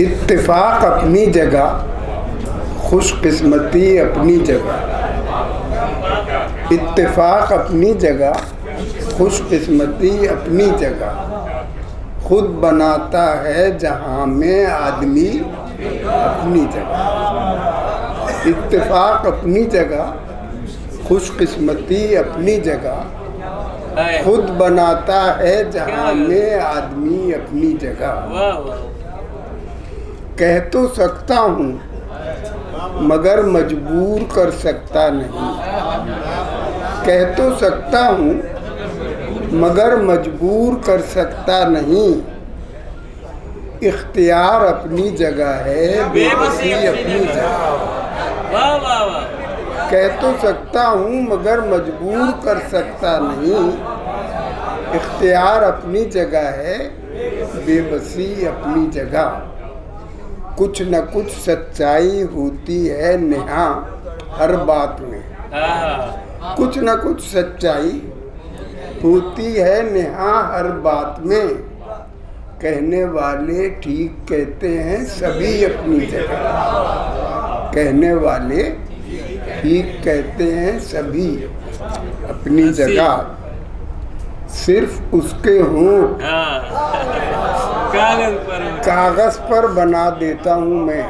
इत्तेफाक अपनी जगह, खुशकिस्मती अपनी जगह। इत्तेफाक अपनी जगह, खुशकिस्मती अपनी जगह। खुद बनाता है जहाँ में आदमी अपनी जगह। इत्तेफाक अपनी जगह, खुशकिस्मती अपनी जगह। खुद बनाता है जहाँ में आदमी अपनी जगह। कह तो सकता हूँ मगर मजबूर कर सकता नहीं। कह तो सकता हूँ मगर मजबूर कर सकता नहीं। इख्तियार अपनी जगह है, बेबसी अपनी जगह। कह तो सकता हूँ मगर मजबूर कर सकता नहीं। इख्तियार अपनी जगह है, बेबसी अपनी जगह। कुछ न कुछ सच्चाई होती है नेहा हर बात में। कुछ न कुछ सच्चाई होती है नेहा हर बात में। कहने वाले ठीक कहते हैं सभी अपनी जगह। कहने वाले ठीक कहते हैं सभी अपनी जगह। सिर्फ उसके होंठ कागज पर बना देता हूँ मैं।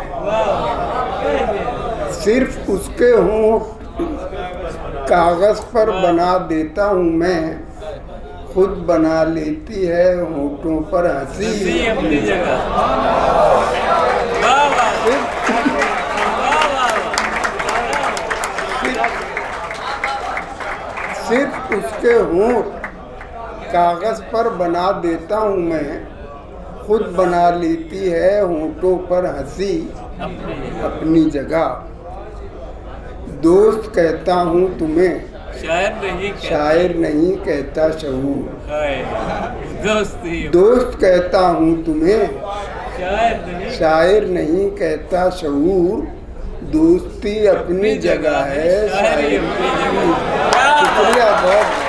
सिर्फ उसके होंठ कागज पर बना देता हूँ मैं। खुद बना लेती है होठों पर हंसी अपनी जगह। सिर्फ उसके होंठ कागज पर बना देता हूँ मैं। खुद बना लेती है होठों पर हंसी अपनी जगह। दोस्त कहता हूँ तुम्हें, शायर नहीं कहता शऊर। दोस्त कहता हूँ तुम्हें, शायर नहीं कहता शऊर। दोस्ती अपनी जगह है, शायरी अपनी जगह। शुक्रिया बहुत।